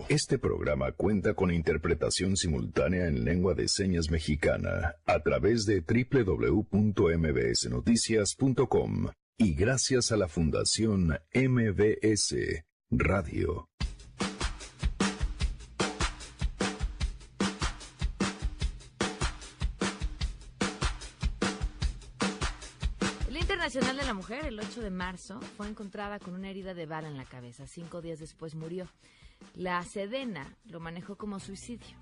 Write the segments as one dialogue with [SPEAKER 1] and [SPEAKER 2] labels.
[SPEAKER 1] Este programa cuenta con interpretación simultánea en lengua de señas mexicana a través de www.mbsnoticias.com y gracias a la Fundación MBS Radio.
[SPEAKER 2] El Día Internacional de la Mujer, el 8 de marzo, fue encontrada con una herida de bala en la cabeza. 5 días después murió. La Sedena lo manejó como suicidio,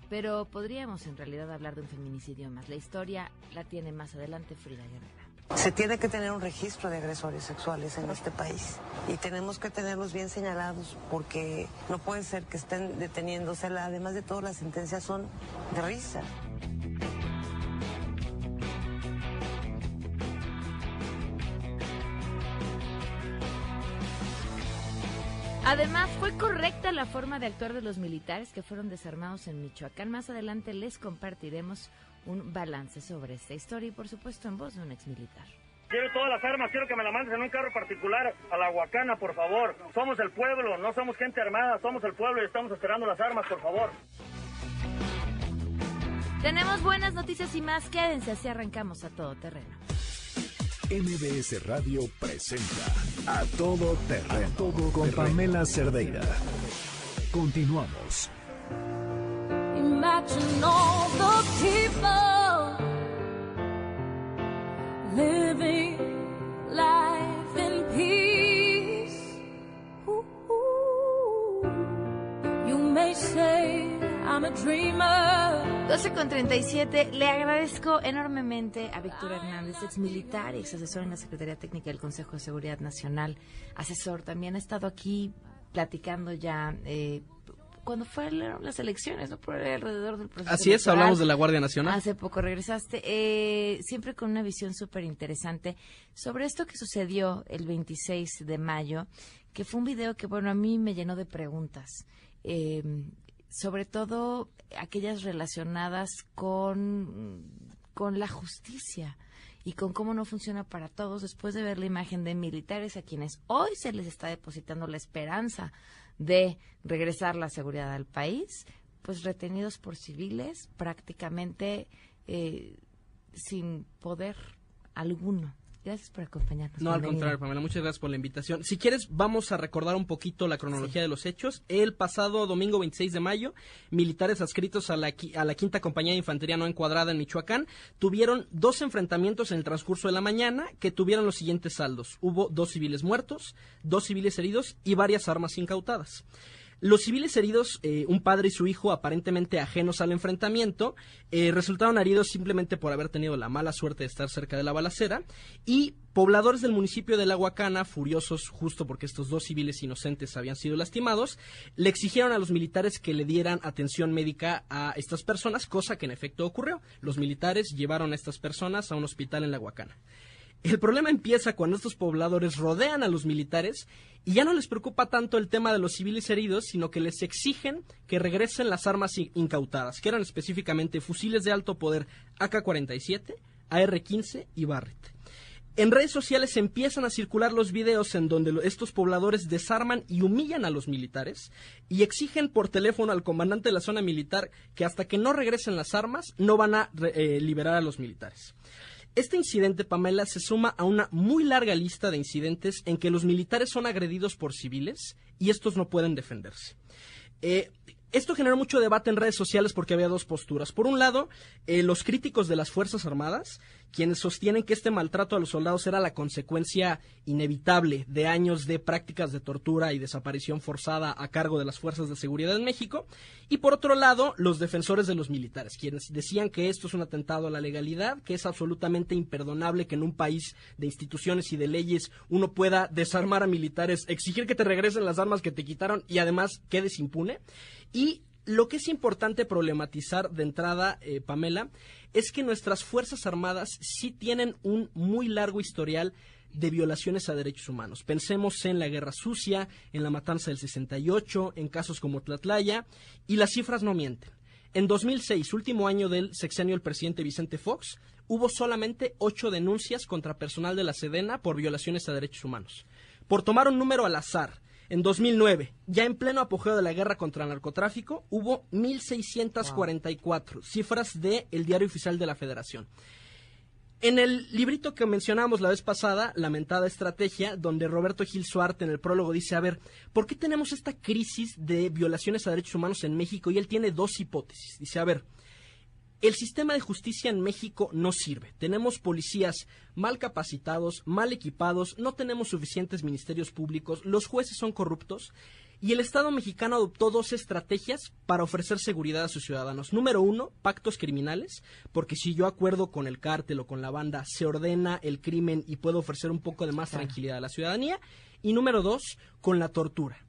[SPEAKER 2] pero podríamos en realidad hablar de un feminicidio más. La historia la tiene más adelante Frida Guerrera.
[SPEAKER 3] Se tiene que tener un registro de agresores sexuales en este país y tenemos que tenerlos bien señalados porque no puede ser que estén deteniéndose. Además de todo, las sentencias son de risa.
[SPEAKER 2] Además, fue correcta la forma de actuar de los militares que fueron desarmados en Michoacán. Más adelante les compartiremos un balance sobre esta historia y, por supuesto, en voz de un exmilitar.
[SPEAKER 4] Quiero todas las armas, quiero que me las mandes en un carro particular a la Huacana, por favor. Somos el pueblo, no somos gente armada, somos el pueblo y estamos esperando las armas, por favor.
[SPEAKER 2] Tenemos buenas noticias y más. Quédense, así arrancamos a todo terreno.
[SPEAKER 1] MBS Radio presenta A Todo Terreno con Pamela Cerdeira. Continuamos.
[SPEAKER 5] Imagine all the people living life in peace. You may say I'm a dreamer.
[SPEAKER 2] 12:37, le agradezco enormemente a Víctor Hernández, exmilitar y ex asesor en la Secretaría Técnica del Consejo de Seguridad Nacional, asesor, también ha estado aquí platicando ya cuando fueron las elecciones, ¿no? Por alrededor del proceso
[SPEAKER 6] Así es, hablamos de la Guardia Nacional.
[SPEAKER 2] Hace poco regresaste, siempre con una visión súper interesante sobre esto que sucedió el 26 de mayo, que fue un video que, bueno, a mí me llenó de preguntas. Sobre todo aquellas relacionadas con la justicia y con cómo no funciona para todos, después de ver la imagen de militares a quienes hoy se les está depositando la esperanza de regresar la seguridad al país, pues retenidos por civiles prácticamente sin poder alguno. Gracias por acompañarnos.
[SPEAKER 6] No, al contrario, Pamela, muchas gracias por la invitación. Si quieres, vamos a recordar un poquito la cronología de los hechos. El pasado domingo 26 de mayo, militares adscritos a la Quinta Compañía de Infantería No Encuadrada en Michoacán tuvieron 2 enfrentamientos en el transcurso de la mañana que tuvieron los siguientes saldos. Hubo 2 civiles muertos, 2 civiles heridos y varias armas incautadas. Los civiles heridos, un padre y su hijo aparentemente ajenos al enfrentamiento, resultaron heridos simplemente por haber tenido la mala suerte de estar cerca de la balacera, y pobladores del municipio de La Huacana, furiosos justo porque estos 2 civiles inocentes habían sido lastimados, le exigieron a los militares que le dieran atención médica a estas personas, cosa que en efecto ocurrió. Los militares llevaron a estas personas a un hospital en La Huacana. El problema empieza cuando estos pobladores rodean a los militares y ya no les preocupa tanto el tema de los civiles heridos, sino que les exigen que regresen las armas incautadas, que eran específicamente fusiles de alto poder AK-47, AR-15 y Barrett. En redes sociales empiezan a circular los videos en donde estos pobladores desarman y humillan a los militares y exigen por teléfono al comandante de la zona militar que hasta que no regresen las armas no van a liberar a los militares. Este incidente, Pamela, se suma a una muy larga lista de incidentes en que los militares son agredidos por civiles y estos no pueden defenderse. Esto generó mucho debate en redes sociales porque había 2 posturas. Por un lado, los críticos de las Fuerzas Armadas, quienes sostienen que este maltrato a los soldados era la consecuencia inevitable de años de prácticas de tortura y desaparición forzada a cargo de las Fuerzas de Seguridad en México. Y por otro lado, los defensores de los militares, quienes decían que esto es un atentado a la legalidad, que es absolutamente imperdonable que en un país de instituciones y de leyes uno pueda desarmar a militares, exigir que te regresen las armas que te quitaron y además quedes impune. Y lo que es importante problematizar de entrada, Pamela, es que nuestras Fuerzas Armadas sí tienen un muy largo historial de violaciones a derechos humanos. Pensemos en la Guerra Sucia, en la matanza del 68, en casos como Tlatlaya, y las cifras no mienten. En 2006, último año del sexenio del presidente Vicente Fox, hubo solamente 8 denuncias contra personal de la Sedena por violaciones a derechos humanos. Por tomar un número al azar, En 2009, ya en pleno apogeo de la guerra contra el narcotráfico, hubo 1,644, cifras del Diario Oficial de la Federación. En el librito que mencionamos la vez pasada, Lamentada Estrategia, donde Roberto Gil Suarte en el prólogo dice, a ver, ¿por qué tenemos esta crisis de violaciones a derechos humanos en México? Y él tiene dos hipótesis. Dice, a ver, el sistema de justicia en México no sirve. Tenemos policías mal capacitados, mal equipados, no tenemos suficientes ministerios públicos, los jueces son corruptos y el Estado mexicano adoptó dos estrategias para ofrecer seguridad a sus ciudadanos. Número uno, pactos criminales, porque si yo acuerdo con el cártel o con la banda, se ordena el crimen y puedo ofrecer un poco de más tranquilidad a la ciudadanía. Y número dos, con la tortura.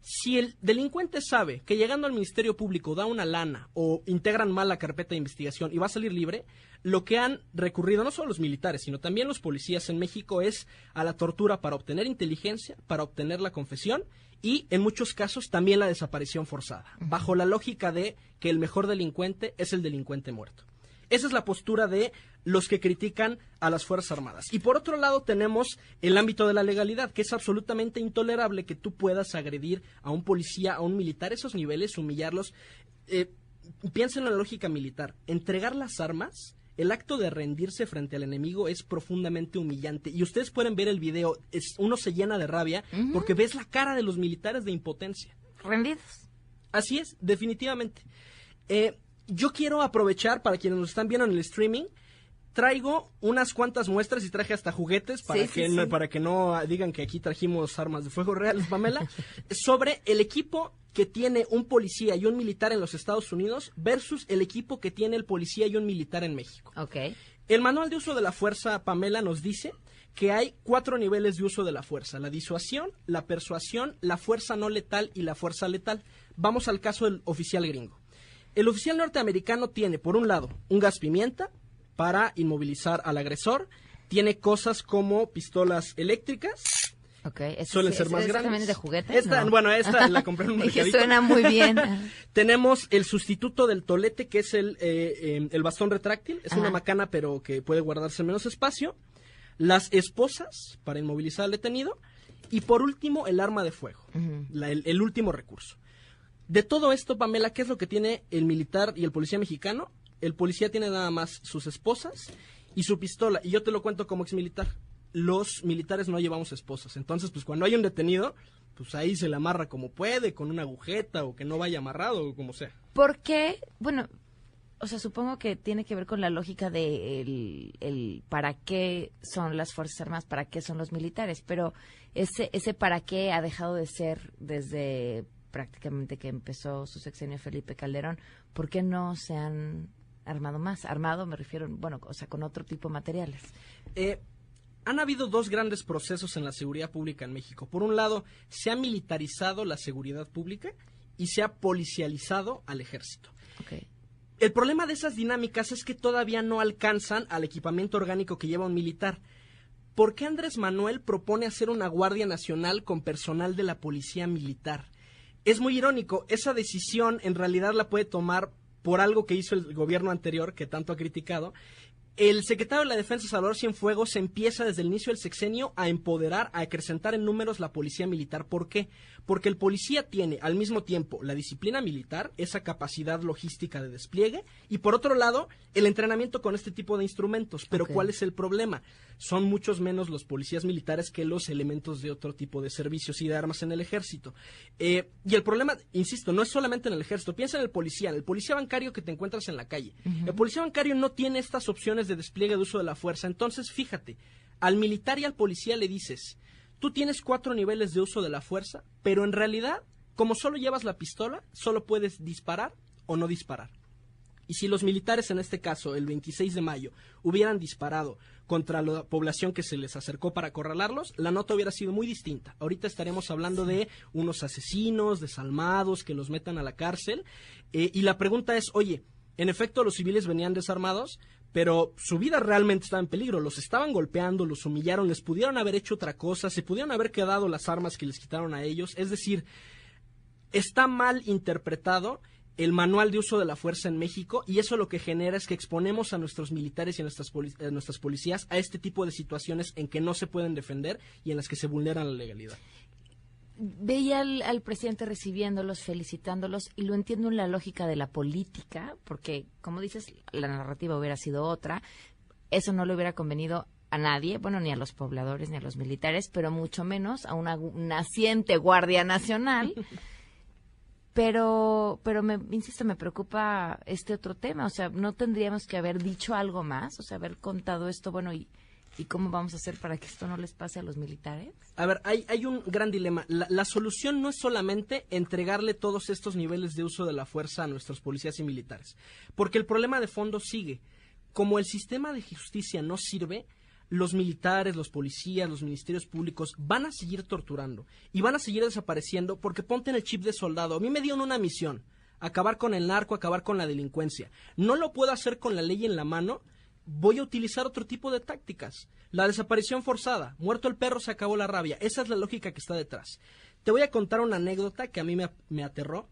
[SPEAKER 6] Si el delincuente sabe que llegando al Ministerio Público da una lana o integran mal la carpeta de investigación y va a salir libre, lo que han recurrido no solo los militares, sino también los policías en México es a la tortura para obtener inteligencia, para obtener la confesión y, en muchos casos, también la desaparición forzada, bajo la lógica de que el mejor delincuente es el delincuente muerto. Esa es la postura de los que critican a las Fuerzas Armadas. Y por otro lado tenemos el ámbito de la legalidad, que es absolutamente intolerable que tú puedas agredir a un policía, a un militar, esos niveles, humillarlos. Piensen en la lógica militar. Entregar las armas, el acto de rendirse frente al enemigo es profundamente humillante. Y ustedes pueden ver el video, uno se llena de rabia porque ves la cara de los militares de impotencia.
[SPEAKER 2] Rendidos.
[SPEAKER 6] Así es, definitivamente. Yo quiero aprovechar, para quienes nos están viendo en el streaming, traigo unas cuantas muestras y traje hasta juguetes para que no digan que aquí trajimos armas de fuego reales, Pamela, sobre el equipo que tiene un policía y un militar en los Estados Unidos versus el equipo que tiene el policía y un militar en México.
[SPEAKER 2] Okay.
[SPEAKER 6] El manual de uso de la fuerza, Pamela, nos dice que hay 4 niveles de uso de la fuerza: la disuasión, la persuasión, la fuerza no letal y la fuerza letal. Vamos al caso del oficial gringo. El oficial norteamericano tiene, por un lado, un gas pimienta para inmovilizar al agresor. Tiene cosas como pistolas eléctricas.
[SPEAKER 2] Okay,
[SPEAKER 6] suelen ser más grandes.
[SPEAKER 2] ¿También es de juguete?
[SPEAKER 6] Esta,
[SPEAKER 2] no.
[SPEAKER 6] Bueno, esta la compré en un mercadito.
[SPEAKER 2] Suena muy bien.
[SPEAKER 6] Tenemos el sustituto del tolete, que es el bastón retráctil. Es una macana, pero que puede guardarse menos espacio. Las esposas para inmovilizar al detenido. Y por último, el arma de fuego. El último recurso. De todo esto, Pamela, ¿qué es lo que tiene el militar y el policía mexicano? El policía tiene nada más sus esposas y su pistola. Y yo te lo cuento como exmilitar. Los militares no llevamos esposas. Entonces, pues cuando hay un detenido, pues ahí se le amarra como puede, con una agujeta o que no vaya amarrado o como sea.
[SPEAKER 2] ¿Por qué? Bueno, o sea, supongo que tiene que ver con la lógica de el para qué son las Fuerzas Armadas, para qué son los militares. Pero ese para qué ha dejado de ser desde prácticamente que empezó su sexenio Felipe Calderón. ¿Por qué no se han armado más? Armado me refiero, bueno, o sea, con otro tipo de materiales.
[SPEAKER 6] Han habido 2 grandes procesos en la seguridad pública en México. Por un lado, se ha militarizado la seguridad pública y se ha policializado al ejército.
[SPEAKER 2] Okay.
[SPEAKER 6] El problema de esas dinámicas es que todavía no alcanzan al equipamiento orgánico que lleva un militar. ¿Por qué Andrés Manuel propone hacer una Guardia Nacional con personal de la policía militar? Es muy irónico, esa decisión en realidad la puede tomar por algo que hizo el gobierno anterior, que tanto ha criticado. El secretario de la Defensa, Salvador Cienfuegos, empieza desde el inicio del sexenio a empoderar, a acrecentar en números la policía militar. ¿Por qué? Porque el policía tiene al mismo tiempo la disciplina militar, esa capacidad logística de despliegue, y por otro lado, el entrenamiento con este tipo de instrumentos. Pero ¿cuál es el problema? Son muchos menos los policías militares que los elementos de otro tipo de servicios y de armas en el ejército. Y el problema, insisto, no es solamente en el ejército. Piensa en el policía bancario que te encuentras en la calle. El policía bancario no tiene estas opciones de despliegue de uso de la fuerza. Entonces, fíjate, al militar y al policía le dices, tú tienes 4 niveles de uso de la fuerza, pero en realidad, como solo llevas la pistola, solo puedes disparar o no disparar. Y si los militares, en este caso, el 26 de mayo, hubieran disparado contra la población que se les acercó para acorralarlos, la nota hubiera sido muy distinta. Ahorita estaremos hablando de unos asesinos, desalmados, que los metan a la cárcel. Y la pregunta es, oye, en efecto los civiles venían desarmados, pero su vida realmente estaba en peligro. Los estaban golpeando, los humillaron, les pudieron haber hecho otra cosa, se pudieron haber quedado las armas que les quitaron a ellos. Es decir, está mal interpretado el manual de uso de la fuerza en México, y eso lo que genera es que exponemos a nuestros militares y a nuestras policías a este tipo de situaciones en que no se pueden defender y en las que se vulnera la legalidad.
[SPEAKER 2] veía al presidente recibiéndolos, felicitándolos, y lo entiendo en la lógica de la política, porque, como dices, la narrativa hubiera sido otra. Eso no le hubiera convenido a nadie, bueno, ni a los pobladores, ni a los militares, pero mucho menos a una naciente Guardia Nacional. Pero insisto, me preocupa este otro tema. O sea, ¿no tendríamos que haber dicho algo más? O sea, haber contado esto, bueno, ¿y cómo vamos a hacer para que esto no les pase a los militares?
[SPEAKER 6] A ver, hay un gran dilema. La solución no es solamente entregarle todos estos niveles de uso de la fuerza a nuestros policías y militares, porque el problema de fondo sigue. Como el sistema de justicia no sirve, los militares, los policías, los ministerios públicos van a seguir torturando y van a seguir desapareciendo, porque ponte en el chip de soldado. A mí me dieron una misión: acabar con el narco, acabar con la delincuencia. No lo puedo hacer con la ley en la mano. Voy a utilizar otro tipo de tácticas. La desaparición forzada. Muerto el perro, se acabó la rabia. Esa es la lógica que está detrás. Te voy a contar una anécdota que a mí me aterró.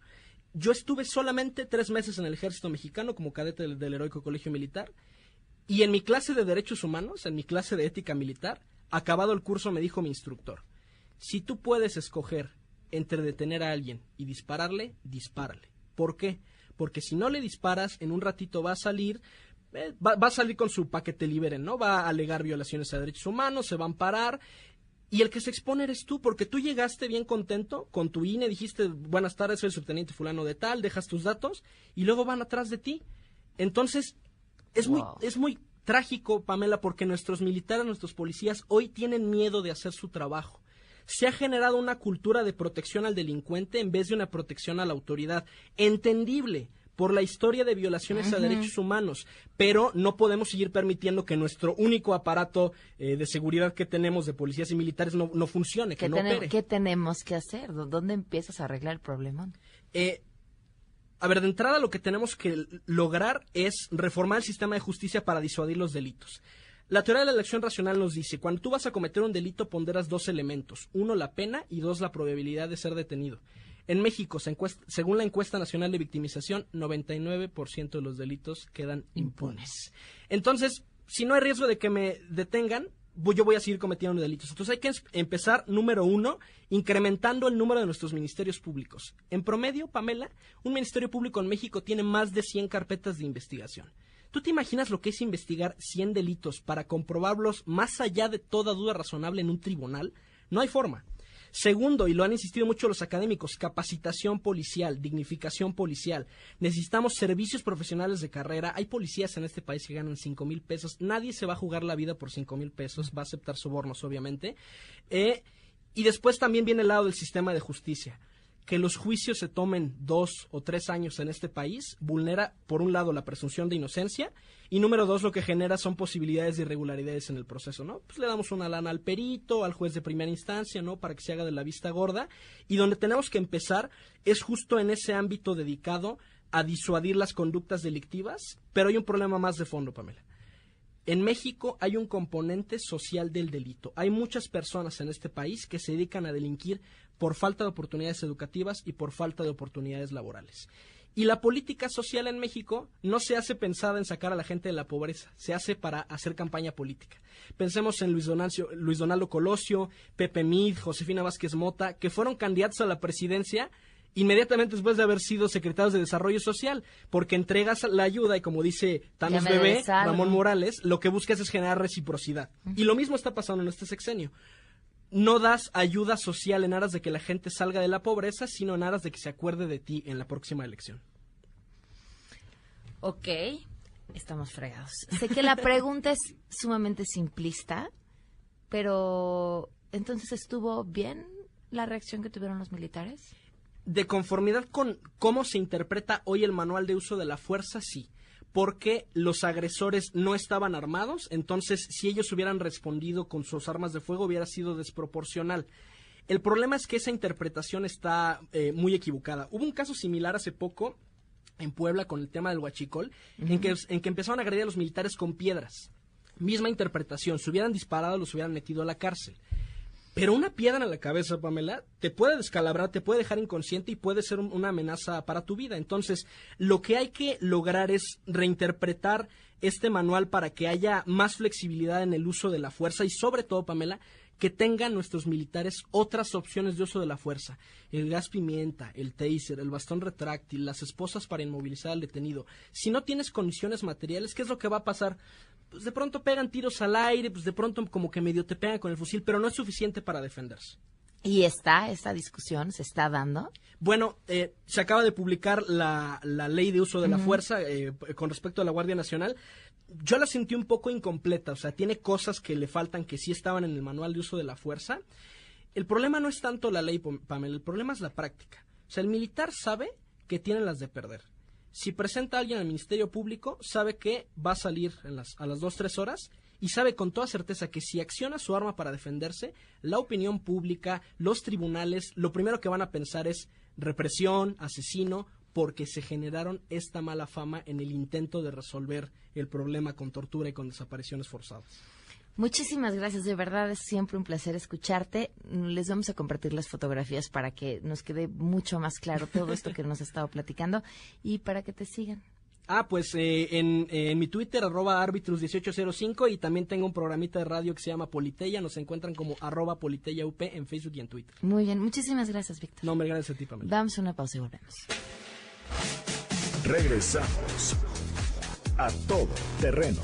[SPEAKER 6] Yo estuve solamente 3 meses en el ejército mexicano como cadete del Heroico Colegio Militar, y en mi clase de Derechos Humanos, en mi clase de Ética Militar, acabado el curso, me dijo mi instructor: si tú puedes escoger entre detener a alguien y dispararle, dispárale. ¿Por qué? Porque si no le disparas, en un ratito va a salir con su "pa' que te liberen", ¿no? Va a alegar violaciones a derechos humanos, se va a amparar, y el que se expone eres tú, porque tú llegaste bien contento con tu INE, dijiste: buenas tardes, soy el subteniente fulano de tal, dejas tus datos, y luego van atrás de ti. Entonces, es muy trágico, Pamela, porque nuestros militares, nuestros policías hoy tienen miedo de hacer su trabajo. Se ha generado una cultura de protección al delincuente en vez de una protección a la autoridad. Entendible por la historia de violaciones a derechos humanos, pero no podemos seguir permitiendo que nuestro único aparato de seguridad que tenemos de policías y militares no funcione, que no opere.
[SPEAKER 2] ¿Qué tenemos que hacer? ¿Dónde empiezas a arreglar el problema?
[SPEAKER 6] A ver, de entrada lo que tenemos que lograr es reformar el sistema de justicia para disuadir los delitos. La teoría de la elección racional nos dice: cuando tú vas a cometer un delito, ponderas 2 elementos: 1, la pena, y 2, la probabilidad de ser detenido. En México, según la encuesta nacional de victimización, 99% de los delitos quedan impunes. Entonces, si no hay riesgo de que me detengan, yo voy a seguir cometiendo delitos. Entonces hay que empezar, número 1, incrementando el número de nuestros ministerios públicos. En promedio, Pamela, un ministerio público en México tiene más de 100 carpetas de investigación. ¿Tú te imaginas lo que es investigar 100 delitos para comprobarlos más allá de toda duda razonable en un tribunal? No hay forma. Segundo, y lo han insistido mucho los académicos, capacitación policial, dignificación policial. Necesitamos servicios profesionales de carrera. Hay policías en este país que ganan 5,000 pesos. Nadie se va a jugar la vida por 5,000 pesos. Va a aceptar sobornos, obviamente. Y después también viene el lado del sistema de justicia. Que los juicios se tomen 2 o 3 años en este país vulnera, por un lado, la presunción de inocencia, y número 2, lo que genera son posibilidades de irregularidades en el proceso, ¿no? Pues le damos una lana al perito, al juez de primera instancia, ¿no? Para que se haga de la vista gorda, y donde tenemos que empezar es justo en ese ámbito dedicado a disuadir las conductas delictivas, pero hay un problema más de fondo, Pamela. En México hay un componente social del delito. Hay muchas personas en este país que se dedican a delinquir por falta de oportunidades educativas y por falta de oportunidades laborales. Y la política social en México no se hace pensada en sacar a la gente de la pobreza, se hace para hacer campaña política. Pensemos en Luis Donaldo Colosio, Pepe Mid, Josefina Vázquez Mota, que fueron candidatos a la presidencia inmediatamente después de haber sido secretarios de Desarrollo Social, porque entregas la ayuda y, como dice Tames Bebé, Ramón Morales, lo que buscas es generar reciprocidad. Y lo mismo está pasando en este sexenio. No das ayuda social en aras de que la gente salga de la pobreza, sino en aras de que se acuerde de ti en la próxima elección.
[SPEAKER 2] Ok, estamos fregados. Sé que la pregunta es sumamente simplista, pero ¿entonces estuvo bien la reacción que tuvieron los militares?
[SPEAKER 6] De conformidad con cómo se interpreta hoy el manual de uso de la fuerza, sí. Porque los agresores no estaban armados, entonces si ellos hubieran respondido con sus armas de fuego hubiera sido desproporcional. El problema es que esa interpretación está muy equivocada. Hubo un caso similar hace poco en Puebla con el tema del huachicol, en que empezaron a agredir a los militares con piedras. Misma interpretación, si hubieran disparado los hubieran metido a la cárcel. Pero una piedra en la cabeza, Pamela, te puede descalabrar, te puede dejar inconsciente y puede ser una amenaza para tu vida. Entonces, lo que hay que lograr es reinterpretar este manual para que haya más flexibilidad en el uso de la fuerza y, sobre todo, Pamela, que tengan nuestros militares otras opciones de uso de la fuerza. El gas pimienta, el taser, el bastón retráctil, las esposas para inmovilizar al detenido. Si no tienes condiciones materiales, ¿qué es lo que va a pasar? Pues de pronto pegan tiros al aire, pues de pronto como que medio te pegan con el fusil, pero no es suficiente para defenderse.
[SPEAKER 2] ¿Y esta discusión se está dando?
[SPEAKER 6] Bueno, se acaba de publicar la ley de uso de la fuerza con respecto a la Guardia Nacional. Yo la sentí un poco incompleta, o sea, tiene cosas que le faltan que sí estaban en el manual de uso de la fuerza. El problema no es tanto la ley, Pamela, el problema es la práctica. O sea, el militar sabe que tiene las de perder. Si presenta a alguien al Ministerio Público, sabe que va a salir a las 2-3 horas y sabe con toda certeza que si acciona su arma para defenderse, la opinión pública, los tribunales, lo primero que van a pensar es represión, asesino, porque se generaron esta mala fama en el intento de resolver el problema con tortura y con desapariciones forzadas.
[SPEAKER 2] Muchísimas gracias, de verdad es siempre un placer escucharte. Les vamos a compartir las fotografías para que nos quede mucho más claro todo esto que nos ha estado platicando y para que te sigan.
[SPEAKER 6] Pues en mi Twitter, @arbitrus1805, y también tengo un programita de radio que se llama Politeya. Nos encuentran como @PoliteyaUP en Facebook y en Twitter.
[SPEAKER 2] Muy bien, muchísimas gracias, Víctor.
[SPEAKER 6] No, hombre, gracias a ti, Pamela.
[SPEAKER 2] Damos una pausa y volvemos.
[SPEAKER 1] Regresamos a Todo Terreno.